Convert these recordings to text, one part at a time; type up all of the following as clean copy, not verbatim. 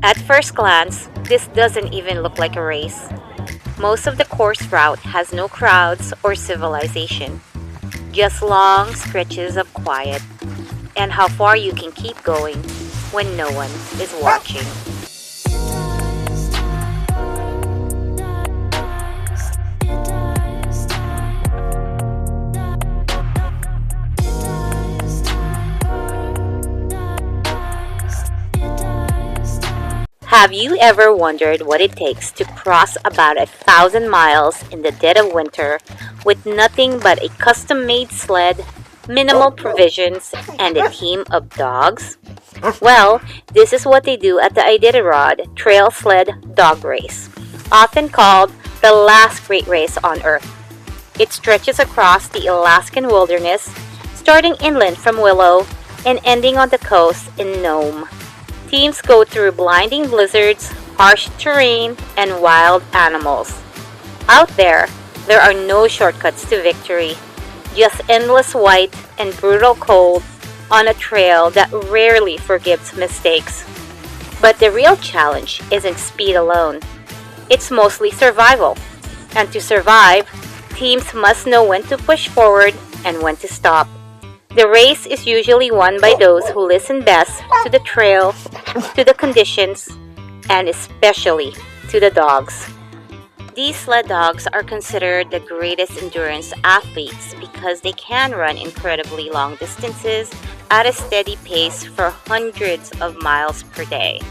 At first glance, this doesn't even look like a race. Most of the course route has no crowds or civilization, just long stretches of quiet, and how far you can keep going when no one is watching. Have you ever wondered what it takes to cross about 1,000 miles in the dead of winter with nothing but a custom-made sled, minimal provisions, and a team of dogs? Well, this is what they do at the Iditarod Trail Sled Dog Race, often called the last great race on Earth. It stretches across the Alaskan wilderness, starting inland from Willow and ending on the coast in Nome. Teams go through blinding blizzards, harsh terrain, and wild animals. Out there are no shortcuts to victory, just endless white and brutal cold on a trail that rarely forgives mistakes. But the real challenge isn't speed alone. It's mostly survival. And to survive, teams must know when to push forward and when to stop. The race is usually won by those who listen best to the trail, to the conditions, and especially to the dogs. These sled dogs are considered the greatest endurance athletes because they can run incredibly long distances at a steady pace for hundreds of miles per day.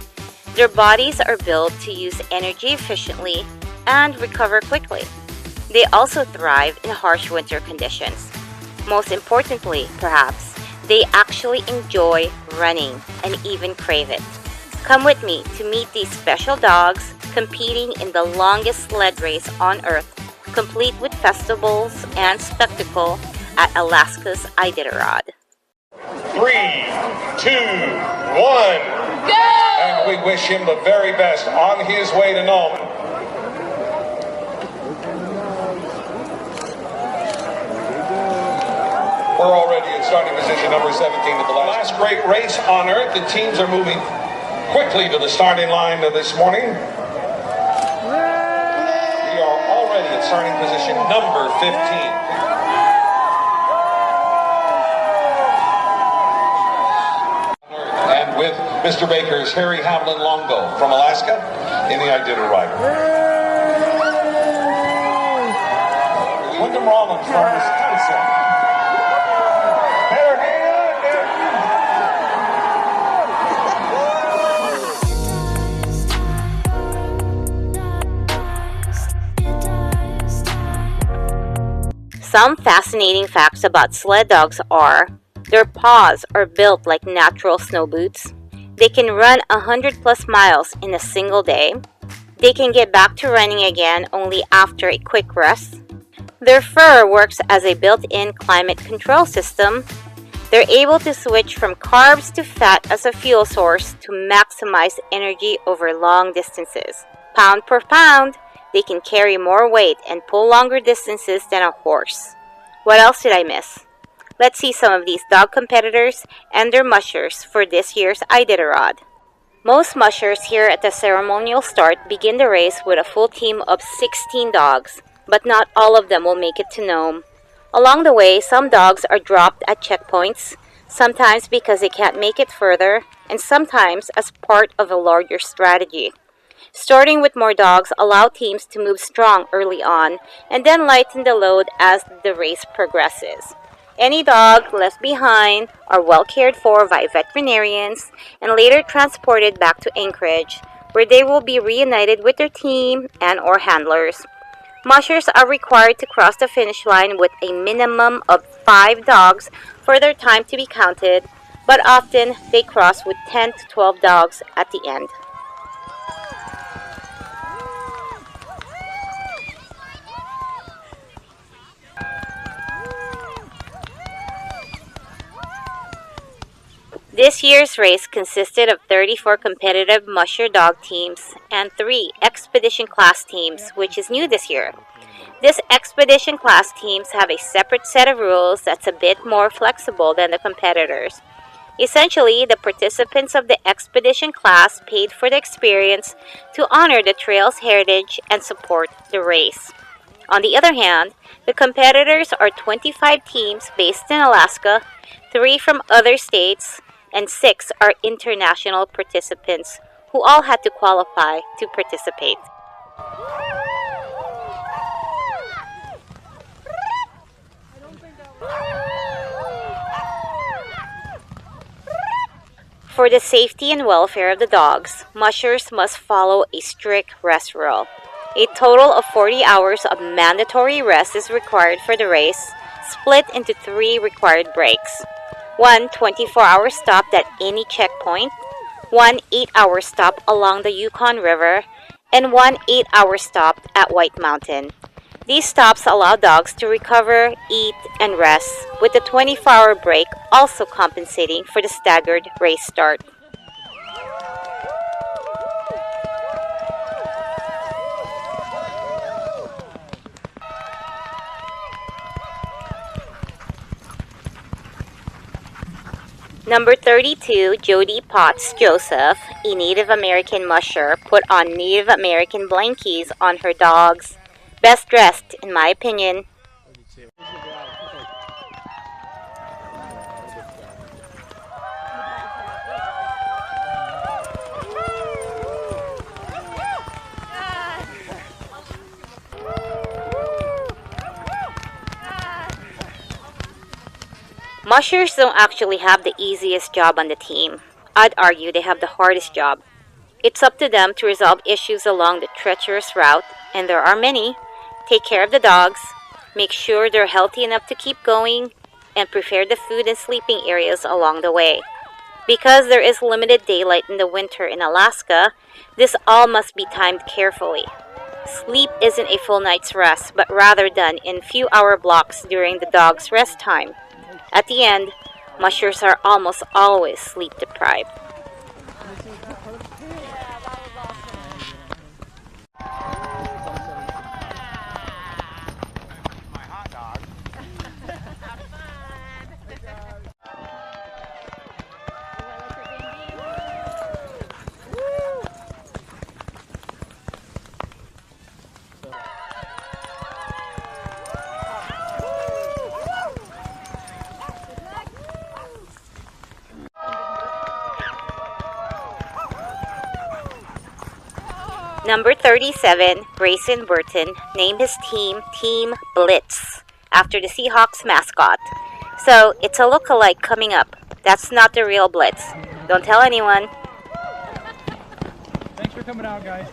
Their bodies are built to use energy efficiently and recover quickly. They also thrive in harsh winter conditions. Most importantly, perhaps, they actually enjoy running and even crave it. Come with me to meet these special dogs competing in the longest sled race on Earth, complete with festivals and spectacle at Alaska's Iditarod. 3, 2, 1, go! And we wish him the very best on his way to Nome. We're already in starting position number 17 of the last great race on Earth. The teams are moving quickly to the starting line this morning. We are already at starting position number 15. And with Mr. Baker's Harry Hamlin Longo from Alaska in the Iditarod. Wyndham Rollins from Wisconsin. Some fascinating facts about sled dogs are their paws are built like natural snow boots. They can run 100 plus miles in a single day. They can get back to running again only after a quick rest. Their fur works as a built-in climate control system. They're able to switch from carbs to fat as a fuel source to maximize energy over long distances. Pound per pound, they can carry more weight and pull longer distances than a horse. What else did I miss? Let's see some of these dog competitors and their mushers for this year's Iditarod. Most mushers here at the Ceremonial Start begin the race with a full team of 16 dogs, but not all of them will make it to Nome. Along the way, some dogs are dropped at checkpoints, sometimes because they can't make it further, and sometimes as part of a larger strategy. Starting with more dogs allow teams to move strong early on and then lighten the load as the race progresses. Any dog left behind are well cared for by veterinarians and later transported back to Anchorage, where they will be reunited with their team and or handlers. Mushers are required to cross the finish line with a minimum of 5 dogs for their time to be counted, but often they cross with 10 to 12 dogs at the end. This year's race consisted of 34 competitive musher dog teams and 3 expedition class teams, which is new this year. This expedition class teams have a separate set of rules that's a bit more flexible than the competitors. Essentially, the participants of the expedition class paid for the experience to honor the trail's heritage and support the race. On the other hand, the competitors are 25 teams based in Alaska, 3 from other states, and 6 are international participants who all had to qualify to participate. For the safety and welfare of the dogs, mushers must follow a strict rest rule. A total of 40 hours of mandatory rest is required for the race, split into 3 required breaks. One 24-hour stop at any checkpoint, one 8-hour stop along the Yukon River, and one 8-hour stop at White Mountain. These stops allow dogs to recover, eat, and rest, with the 24-hour break also compensating for the staggered race start. Number 32, Jody Potts Joseph, a Native American musher, put on Native American blankies on her dogs. Best dressed, in my opinion. Mushers don't actually have the easiest job on the team. I'd argue they have the hardest job. It's up to them to resolve issues along the treacherous route, and there are many. Take care of the dogs, make sure they're healthy enough to keep going, and prepare the food and sleeping areas along the way. Because there is limited daylight in the winter in Alaska, this all must be timed carefully. Sleep isn't a full night's rest, but rather done in few-hour blocks during the dog's rest time. At the end, mushers are almost always sleep deprived. Number 37, Grayson Burton, named his team Team Blitz, after the Seahawks mascot. So, it's a look-alike coming up. That's not the real Blitz. Don't tell anyone. Thanks for coming out, guys.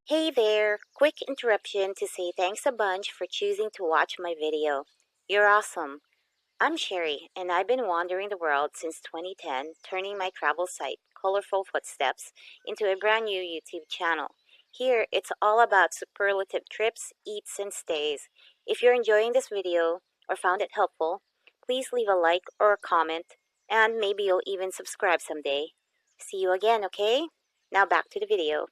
Hey there, quick interruption to say thanks a bunch for choosing to watch my video. You're awesome. I'm Sherry, and I've been wandering the world since 2010, turning my travel site, Colorful Footsteps, into a brand new YouTube channel. Here, it's all about superlative trips, eats, and stays. If you're enjoying this video or found it helpful, please leave a like or a comment, and maybe you'll even subscribe someday. See you again, okay? Now back to the video.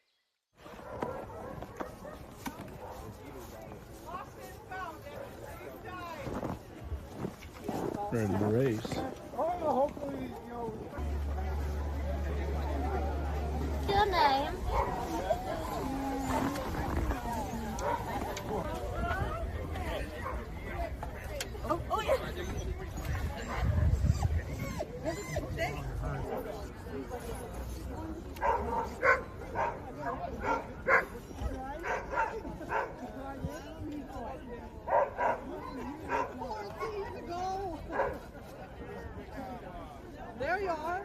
Ready to race. Your name? Oh yeah. There you are.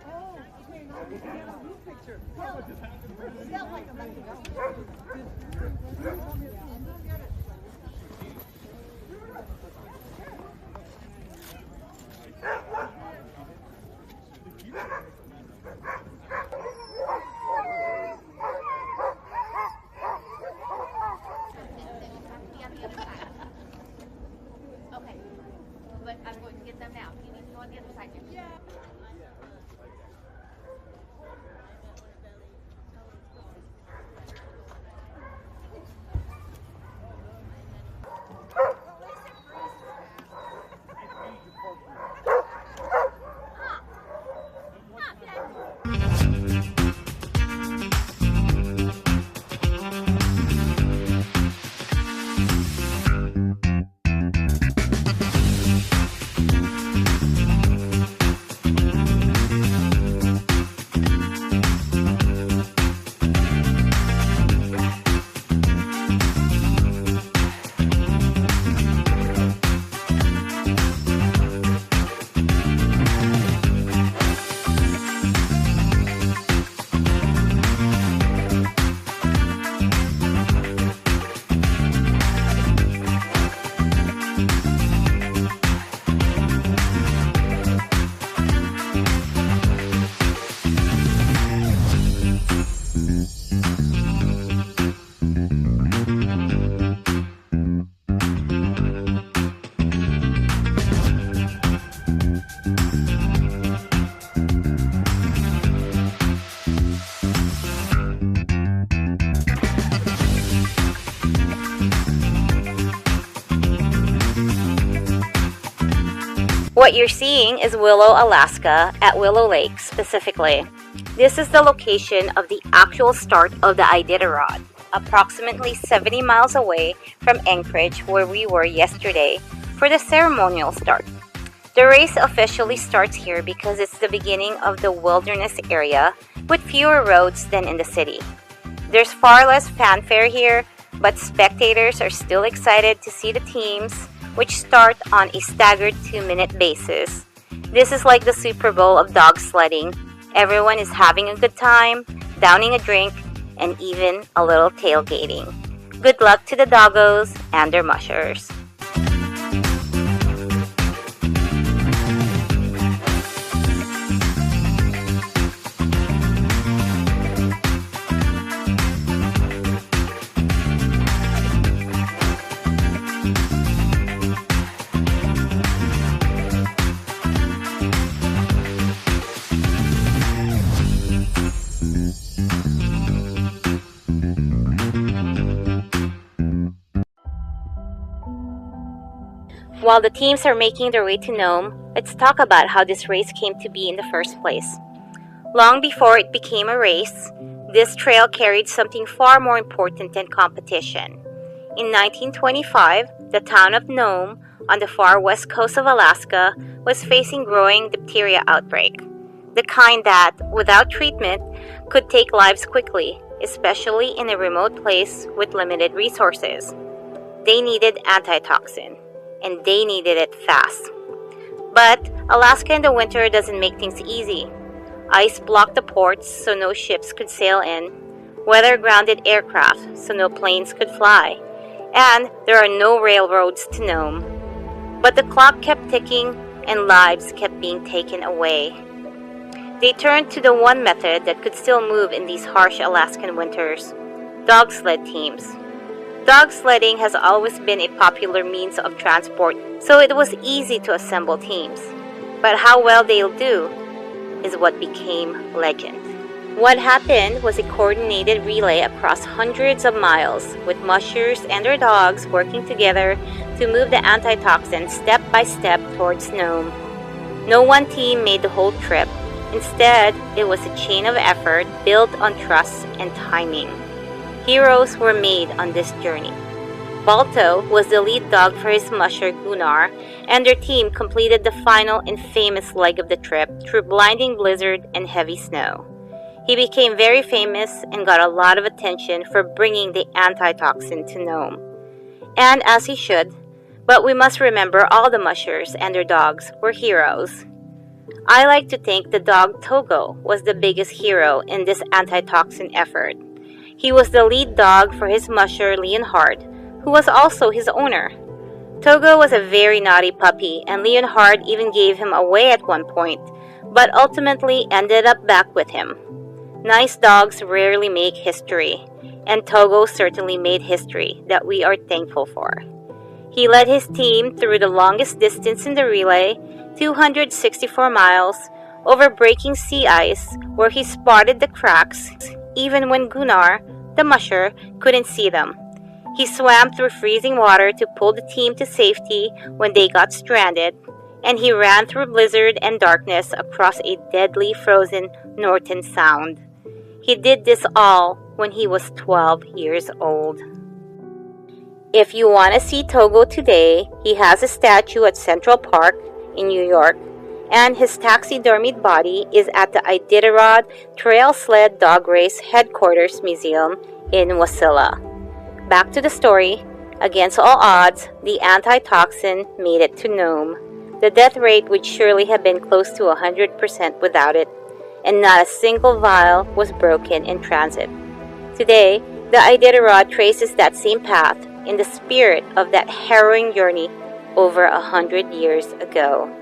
Okay, but I'm going to get them now. You need to go on the other side. Yeah. What you're seeing is Willow, Alaska, at Willow Lake specifically. This is the location of the actual start of the Iditarod, approximately 70 miles away from Anchorage, where we were yesterday for the ceremonial start. The race officially starts here because it's the beginning of the wilderness area with fewer roads than in the city. There's far less fanfare here, but spectators are still excited to see the teams, which start on a staggered 2-minute basis. This is like the Super Bowl of dog sledding. Everyone is having a good time, downing a drink, and even a little tailgating. Good luck to the doggos and their mushers. While the teams are making their way to Nome, let's talk about how this race came to be in the first place. Long before it became a race, this trail carried something far more important than competition. In 1925, the town of Nome, on the far west coast of Alaska, was facing growing diphtheria outbreak. The kind that, without treatment, could take lives quickly, especially in a remote place with limited resources. They needed antitoxin, and they needed it fast. But Alaska in the winter doesn't make things easy. Ice blocked the ports so no ships could sail in, weather grounded aircraft so no planes could fly, and there are no railroads to Nome. But the clock kept ticking and lives kept being taken away. They turned to the one method that could still move in these harsh Alaskan winters: dog sled teams. Dog sledding has always been a popular means of transport, so it was easy to assemble teams. But how well they'll do is what became legend. What happened was a coordinated relay across hundreds of miles, with mushers and their dogs working together to move the antitoxin step by step towards Nome. No one team made the whole trip. Instead, it was a chain of effort built on trust and timing. Heroes were made on this journey. Balto was the lead dog for his musher Gunnar, and their team completed the final and famous leg of the trip through blinding blizzard and heavy snow. He became very famous and got a lot of attention for bringing the antitoxin to Nome. And as he should, but we must remember all the mushers and their dogs were heroes. I like to think the dog Togo was the biggest hero in this antitoxin effort. He was the lead dog for his musher Leonhard, who was also his owner. Togo was a very naughty puppy, and Leonhard even gave him away at one point, but ultimately ended up back with him. Nice dogs rarely make history, and Togo certainly made history that we are thankful for. He led his team through the longest distance in the relay, 264 miles, over breaking sea ice, where he spotted the cracks even when Gunnar, the musher, couldn't see them. He swam through freezing water to pull the team to safety when they got stranded, and he ran through blizzard and darkness across a deadly frozen Norton Sound. He did this all when he was 12 years old. If you want to see Togo today, he has a statue at Central Park in New York, and his taxidermied body is at the Iditarod Trail Sled Dog Race Headquarters Museum in Wasilla. Back to the story. Against all odds, the antitoxin made it to Nome. The death rate would surely have been close to 100% without it, and not a single vial was broken in transit. Today, the Iditarod traces that same path in the spirit of that harrowing journey over 100 years ago.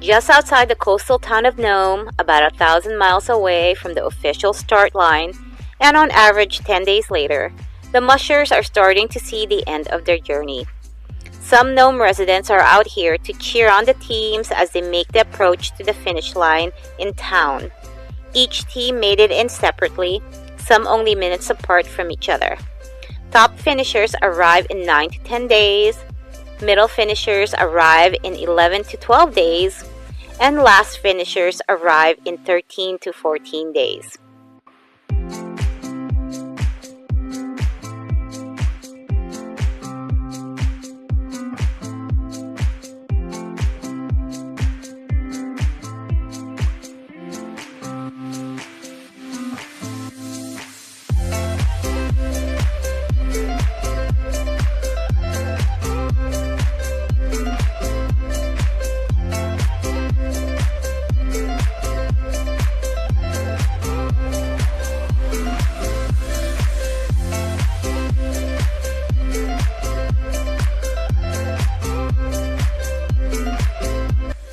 Just outside the coastal town of Nome, about 1,000 miles away from the official start line, and on average 10 days later, the mushers are starting to see the end of their journey. Some Nome residents are out here to cheer on the teams as they make the approach to the finish line in town. Each team made it in separately, some only minutes apart from each other. Top finishers arrive in 9 to 10 days, middle finishers arrive in 11 to 12 days, and last finishers arrive in 13 to 14 days.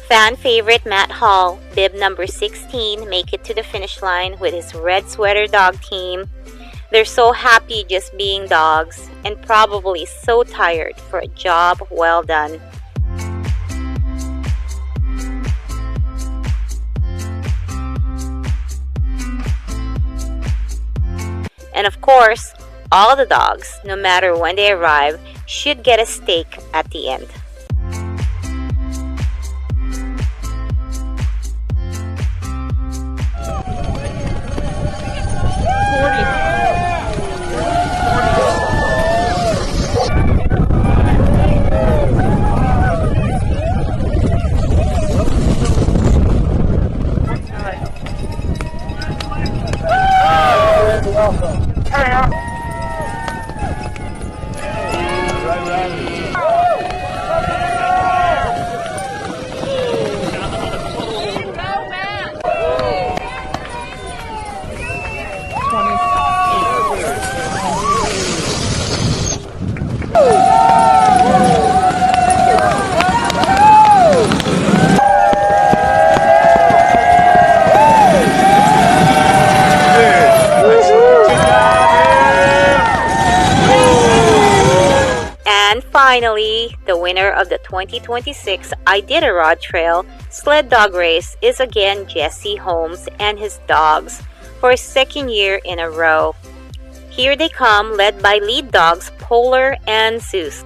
Fan favorite Matt Hall, bib number 16, make it to the finish line with his red sweater dog team. They're so happy just being dogs and probably so tired for a job well done. And of course, all the dogs, no matter when they arrive, should get a steak at the end. And finally, the winner of the 2026 Iditarod Trail sled dog race is again Jesse Holmes and his dogs for his second year in a row. Here they come, led by lead dogs Polar and Zeus.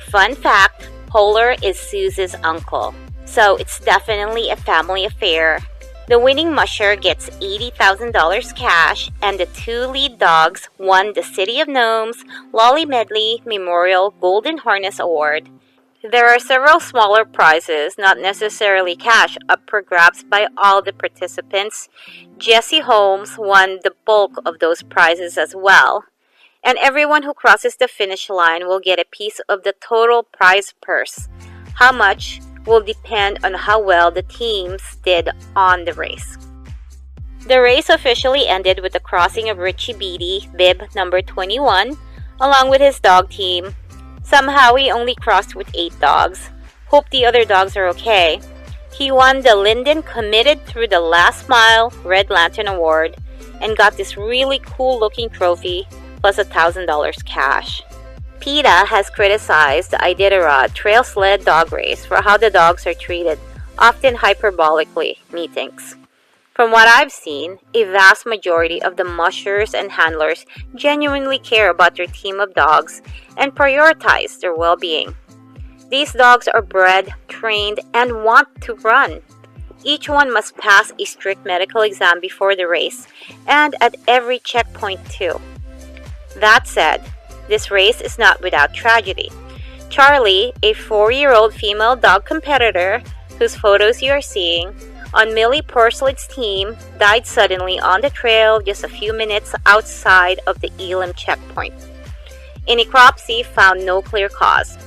Fun fact, Polar is Zeus's uncle, so it's definitely a family affair. The winning musher gets $80,000 cash, and the two lead dogs won the City of Nome's Lolly Medley Memorial Golden Harness Award. There are several smaller prizes, not necessarily cash, up for grabs by all the participants. Jesse Holmes won the bulk of those prizes as well. And everyone who crosses the finish line will get a piece of the total prize purse. How much will depend on how well the teams did on the race. The race officially ended with the crossing of Richie Beatty, bib number 21, along with his dog team. Somehow he only crossed with 8 dogs. Hope the other dogs are okay. He won the Linden Committed Through the Last Mile Red Lantern Award and got this really cool looking trophy plus $1,000 cash. PETA has criticized the Iditarod Trail Sled Dog Race for how the dogs are treated, often hyperbolically, methinks. From what I've seen, a vast majority of the mushers and handlers genuinely care about their team of dogs and prioritize their well-being. These dogs are bred, trained, and want to run. Each one must pass a strict medical exam before the race and at every checkpoint too. That said, this race is not without tragedy. Charlie, a 4-year-old female dog competitor whose photos you are seeing, on Millie Porcelet's team, died suddenly on the trail just a few minutes outside of the Elam checkpoint. A necropsy found no clear cause.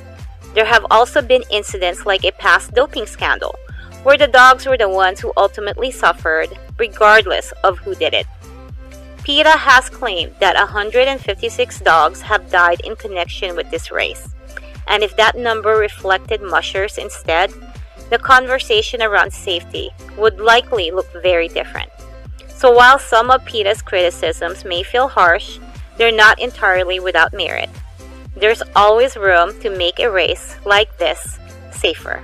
There have also been incidents like a past doping scandal, where the dogs were the ones who ultimately suffered, regardless of who did it. PETA has claimed that 156 dogs have died in connection with this race, and if that number reflected mushers instead, the conversation around safety would likely look very different. So while some of PETA's criticisms may feel harsh, they're not entirely without merit. There's always room to make a race like this safer.